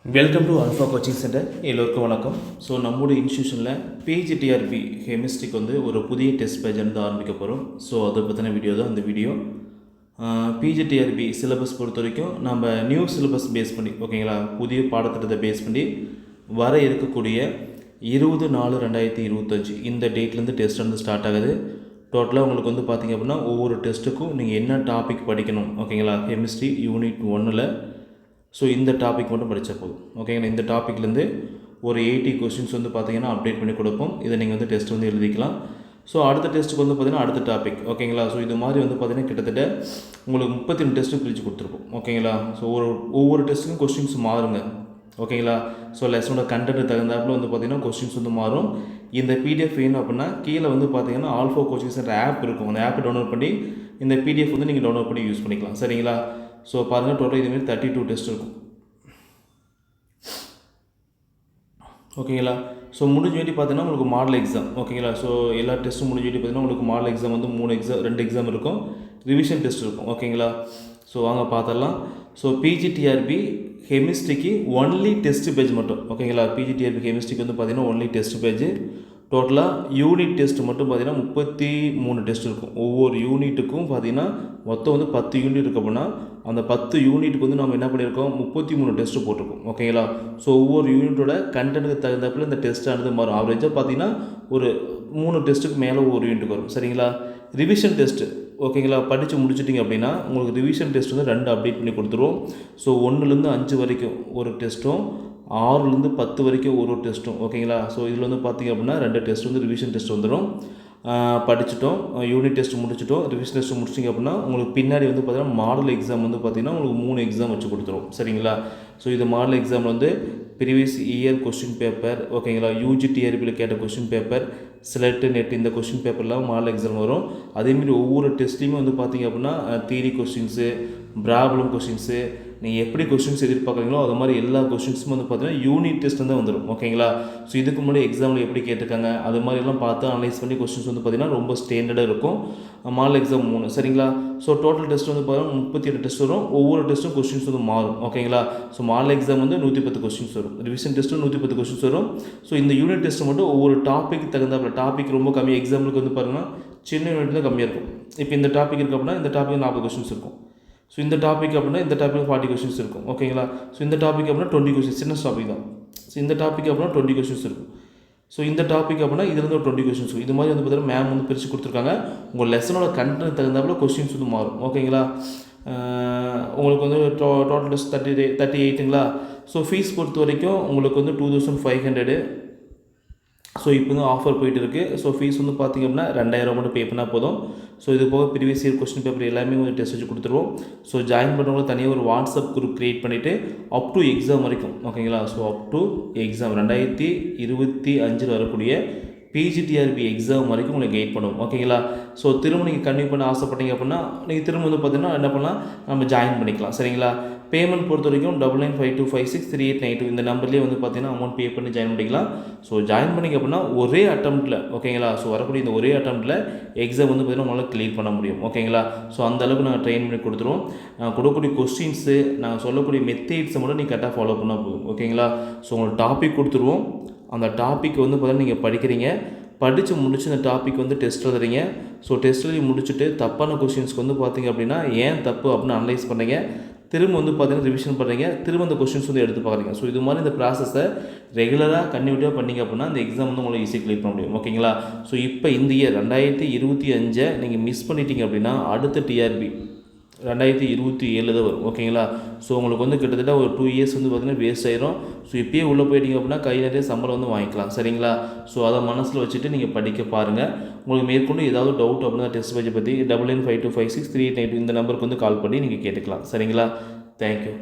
Welcome to alpha coaching centre. எல்லோருக்கும் வணக்கம். So நம்முடைய இன்ஸ்டியூஷனில் பிஜிடிஆர்பி கெமிஸ்ட்ரிக்கு வந்து ஒரு புதிய டெஸ்ட் பேஜ் வந்து ஆரம்பிக்க போகிறோம். ஸோ அதை பற்றின வீடியோ தான் இந்த வீடியோ. பிஜிடிஆர்பி சிலபஸ் பொறுத்த வரைக்கும் நம்ம நியூ சிலபஸ் பேஸ் பண்ணி ஓகேங்களா, புதிய பாடத்திட்டத்தை பேஸ் பண்ணி வர இருக்கக்கூடிய 20/4/2025 இந்த டேட்லேருந்து டெஸ்ட் வந்து ஸ்டார்ட் ஆகுது. டோட்டலாக உங்களுக்கு வந்து பார்த்திங்க அப்படின்னா ஒவ்வொரு டெஸ்ட்டுக்கும் நீங்கள் என்ன டாபிக் படிக்கணும் ஓகேங்களா, கெமிஸ்ட்ரி யூனிட் 1ல் ஸோ இந்த டாபிக் மட்டும் படித்தா போதும் ஓகேங்களா. இந்த டாப்பிக்லேருந்து ஒரு 80 கொஸ்டின்ஸ் வந்து பார்த்திங்கன்னா அப்டேட் பண்ணி கொடுப்போம். இதை நீங்கள் வந்து டெஸ்ட் வந்து எழுதிக்கலாம். ஸோ அடுத்த டெஸ்ட்டுக்கு வந்து பார்த்திங்கன்னா அடுத்த டாபிக் ஓகேங்களா. ஸோ இது மாதிரி வந்து பார்த்திங்கன்னா கிட்டத்தட்ட உங்களுக்கு 32 டெஸ்ட்டு பிரித்து கொடுத்துருப்போம் ஓகேங்களா. ஸோ ஒவ்வொரு டெஸ்ட்டுக்கும் கொஸ்டின்ஸ் மாறுங்க ஓகேங்களா. ஸோ லெசனோட கண்டென்ட் தகுந்தாப்பில் வந்து பார்த்திங்கன்னா கொஸ்டின்ஸ் வந்து மாறும். இந்த பிடிஎஃப் வேணும் அப்படின்னா கீழே வந்து பார்த்திங்கன்னா ஆல்ஃபா கோச்சிங் சென்டர் ஆப் இருக்கும். அந்த ஆப்பை டவுன்லோட் பண்ணி இந்த பிடிஎஃப் வந்து நீங்கள் டவுன்லோட் பண்ணி யூஸ் பண்ணிக்கலாம் சரிங்களா. ஸோ பாருங்கள், டோட்டல் இதுமாரி 32 டெஸ்ட் இருக்கும் ஓகேங்களா. ஸோ முடிஞ்ச வேண்டி பார்த்தீங்கன்னா உங்களுக்கு மாடல் எக்ஸாம் ஓகேங்களா. ஸோ எல்லா டெஸ்ட்டும் முடிஞ்ச வேண்டி பார்த்தீங்கன்னா உங்களுக்கு மாடல் எக்ஸாம் வந்து 2 எக்ஸாம் இருக்கும், ரிவிஷன் டெஸ்ட் இருக்கும் ஓகேங்களா. ஸோ வாங்க பார்த்துடலாம். ஸோ பிஜிடிஆர்பி கெமிஸ்ட்ரிக்கு ஒன்லி டெஸ்ட் பேஜ் மட்டும் ஓகேங்களா. பிஜிடிஆர்பி கெமிஸ்ட்ரிக்கு வந்து பார்த்திங்கன்னா ஒன்லி டெஸ்ட் பேஜ். டோட்டலாக யூனிட் டெஸ்ட் மட்டும் பார்த்திங்கன்னா 33 டெஸ்ட் இருக்கும். ஒவ்வொரு யூனிட்டுக்கும் பார்த்திங்கன்னா மொத்தம் வந்து 10 யூனிட் இருக்கு அப்படின்னா அந்த 10 யூனிட்டுக்கு வந்து நம்ம என்ன பண்ணியிருக்கோம், 33 டெஸ்ட்டு போட்டிருக்கோம் ஓகேங்களா. ஸோ ஒவ்வொரு யூனிட்டோட கண்டென்ட்டுக்கு தகுந்தப்பில் இந்த டெஸ்ட்டானது மாறும். ஆவரேஜாக பார்த்திங்கன்னா ஒரு 3 டெஸ்ட்டுக்கு மேலே ஒவ்வொரு யூனிட்டுக்கு வரும் சரிங்களா. ரிவிஷன் டெஸ்ட்டு ஓகேங்களா, படித்து முடிச்சிட்டிங்க அப்படின்னா உங்களுக்கு ரிவிஷன் டெஸ்ட் வந்து 2 அப்டேட் பண்ணி கொடுத்துருவோம். ஸோ 1லேருந்து 5 வரைக்கும் ஒரு டெஸ்ட்டும், 6லேருந்து 10 வரைக்கும் ஒரு டெஸ்ட்டும் ஓகேங்களா. ஸோ இதில் வந்து பார்த்திங்க அப்படின்னா 2 டெஸ்ட் வந்து ரிவிஷன் டெஸ்ட் வந்துடும். படிச்சிட்டோம், யூனிட் டெஸ்ட் முடிச்சிட்டோம், ரிவிஷன் டெஸ்ட் முடிச்சிங்க அப்படின்னா உங்களுக்கு பின்னாடி வந்து பார்த்திங்கன்னா மாடல் எக்ஸாம் வந்து பார்த்திங்கன்னா உங்களுக்கு 3 எக்ஸாம் வச்சு கொடுத்துரும் சரிங்களா. ஸோ இது மாடல் எக்ஸாமில் வந்து ப்ரீவியஸ் இயர் கொஸ்டின் பேப்பர் ஓகேங்களா, யூஜிடிஆர்பியில் கேட்ட கொஸ்டின் பேப்பர், செலக்ட் நெட் இந்த கொஸ்டின் பேப்பர்லாம் மாடல் எக்ஸாம் வரும். அதேமாரி ஒவ்வொரு டெஸ்ட்லேயுமே வந்து பார்த்திங்க அப்படின்னா தியரி கொஸ்டின்ஸு, ப்ராப்ளம் கொஸ்டின்ஸு, நீங்கள் எப்படி கொஸ்டின்ஸ் எதிர்பார்க்குறீங்களோ அது மாதிரி எல்லா கொஸ்டின்ஸும் வந்து பார்த்தீங்கன்னா யூனிட் டெஸ்ட் தான் வந்துடும் ஓகேங்களா. ஸோ இதுக்கு முன்னாடி எக்ஸாமில் எப்படி கேட்டிருக்காங்க அது மாதிரிலாம் பார்த்து அனலைஸ் பண்ணி கொஸ்டின்ஸ் வந்து பார்த்திங்கன்னா ரொம்ப ஸ்டாண்டர்டாக இருக்கும். மாடல் எக்ஸாம் 3 சரிங்களா. ஸோ டோட்டல் டெஸ்ட் வந்து பார்த்தீங்கன்னா 38 டெஸ்ட் வரும். ஒவ்வொரு டெஸ்ட்டும் கொஸ்டின்ஸ் வந்து மாறும் ஓகேங்களா. ஸோ மாடல் எக்ஸாம் வந்து 110 கொஸ்டின்ஸ் வரும், ரிவிஷன் டெஸ்ட்டும் 110 கொஸ்டின்ஸ் வரும். ஸோ இந்த யூனிட் டெஸ்ட் மட்டும் ஒவ்வொரு டாபிக் தகுந்தாப்பில், டாபிக் ரொம்ப கம்மி எக்ஸாம்பிளுக்கு வந்து பாருங்கன்னா சின்ன யூனிட் தான் கம்மியாக இருக்கும். இப்போ இந்த டாபிக் இருக்குது அப்படின்னா இந்த டாபிக் 40 கொஸ்டின்ஸ் இருக்கும். ஸோ இந்த டாபிக் அப்படின்னா இந்த டாபிக் 40 கொஸ்டின்ஸ் இருக்கும் ஓகேங்களா. ஸோ இந்த டாபிக் அப்படின்னா 20 கொஸ்டின்ஸ், சின்ன டாபிக் தான். ஸோ இந்த டாபிக் அப்படின்னா 20 கொஸ்டின்ஸ் இருக்கும். ஸோ இந்த டாபிக் அப்படின்னா இதுலேருந்து ஒரு 20 கொஸ்டின்ஸ் இருக்கும். இது மாதிரி வந்து பார்த்தீங்கன்னா மேம் வந்து பிரித்து கொடுத்துருக்காங்க. உங்கள் லெசனோட கண்டென்ட் தகுந்தாப்பில் கொஸ்டின்ஸ் வந்து மாறும் ஓகேங்களா. உங்களுக்கு வந்து டோட்டல் டெஸ்ட் 38ங்களா. ஸோ ஃபீஸ் பொறுத்த வரைக்கும் உங்களுக்கு வந்து 2500. ஸோ இப்போ வந்து ஆஃபர் போயிட்டு இருக்குது. ஸோ ஃபீஸ் வந்து பார்த்திங்க அப்படின்னா 2000 மட்டும் பே பண்ணால் போதும். ஸோ இது போக ப்ரீவியஸ் இயர் கொஸ்டின் பேப்பர் எல்லாமே வந்து டெஸ்ட் வச்சு கொடுத்துருவோம். ஸோ ஜாயின் பண்ணுறவங்களுக்கு தனியாக ஒரு வாட்ஸ்அப் குரூப் க்ரியேட் பண்ணிவிட்டு அப் டு எக்ஸாம் வரைக்கும் ஓகேங்களா. ஸோ அப் டு எக்ஸாம் 2025 வரக்கூடிய பிஜிடிஆர்பி எக்ஸாம் வரைக்கும் உங்களுக்கு கைட் பண்ணுவோம் ஓகேங்களா. ஸோ திரும்ப நீங்கள் கன்டினியூ பண்ண ஆசைப்பட்டீங்க அப்படின்னா நீங்கள் திரும்ப வந்து பார்த்தீங்கன்னா என்ன பண்ணலாம், நம்ம ஜாயின் பண்ணிக்கலாம் சரிங்களா. பேமெண்ட் பொறுத்த வரைக்கும் 9952563892 இந்த நம்பர்லேயே வந்து பார்த்தீங்கன்னா அமௌண்ட் பே பண்ணி ஜாயின் பண்ணிக்கலாம். ஸோ ஜாயின் பண்ணிங்க அப்படின்னா ஒரே அட்டம்ப்ட்டில் ஓகேங்களா. ஸோ வரக்கூடிய இந்த ஒரே அட்டம்ப்ட்டில் எக்ஸாம் வந்து பார்த்தீங்கன்னா உங்களால் கிளியர் பண்ண முடியும் ஓகேங்களா. ஸோ அந்தளவுக்கு நாங்கள் ட்ரெயின் பண்ணி கொடுத்துருவோம். நாங்கள் கொடுக்கக்கூடிய கொஸ்டின்ஸு, நாங்கள் சொல்லக்கூடிய மெத்தேட்ஸை மட்டும் நீங்கள் கரெக்டாக ஃபாலோ பண்ணால் போதும் ஓகேங்களா. ஸோ உங்களுக்கு டாபிக் கொடுத்துருவோம். அந்த டாபிக் வந்து பார்த்தீங்கன்னா நீங்கள் படிக்கிறீங்க, படித்து முடிச்சு அந்த டாபிக் வந்து டெஸ்ட் எழுதுறீங்க. ஸோ டெஸ்ட் எழுதி முடிச்சுட்டு தப்பான கொஸ்டின்ஸ்க்கு வந்து பார்த்திங்க அப்படின்னா ஏன் தப்பு அப்படின்னு அனலைஸ் பண்ணுறீங்க, திரும்ப வந்து பார்த்திங்கன்னா ரிவிஷன் பண்ணுறீங்க, திரும்ப அந்த கொஸ்டின்ஸ் வந்து எடுத்து பார்க்குறீங்க. ஸோ இது மாதிரி இந்த ப்ராசஸை ரெகுலராக கண்டினியூட்டிவாக பண்ணிங்க அப்படின்னா அந்த எக்ஸாம் வந்து உங்களுக்கு ஈஸியாக கிளியர் பண்ண முடியும் ஓகேங்களா. ஸோ இப்போ இந்த இயர் 2025 நீங்கள் மிஸ் பண்ணிட்டீங்க அப்படின்னா அடுத்த டிஆர்பி 2027 தான் வரும் ஓகேங்களா. ஸோ உங்களுக்கு வந்து கிட்டத்தட்ட ஒரு 2 இயர்ஸ் வந்து பார்த்திங்கன்னா வேஸ்ட் ஆயிரும். ஸோ இப்போயே உள்ளே போயிட்டீங்க அப்படின்னா கை நிறைய சம்பளம் வந்து வாங்கிக்கலாம் சரிங்களா. ஸோ அதை மனசில் வச்சுட்டு நீங்கள் படிக்க பாருங்கள். உங்களுக்கு மேற்கொண்டு ஏதாவது டவுட் அப்படின்னா டெஸ்ட் பேஜை பற்றி 9952563892 இந்த நம்பருக்கு வந்து கால் பண்ணி நீங்கள் கேட்டுக்கலாம் சரிங்களா. தேங்க்யூ.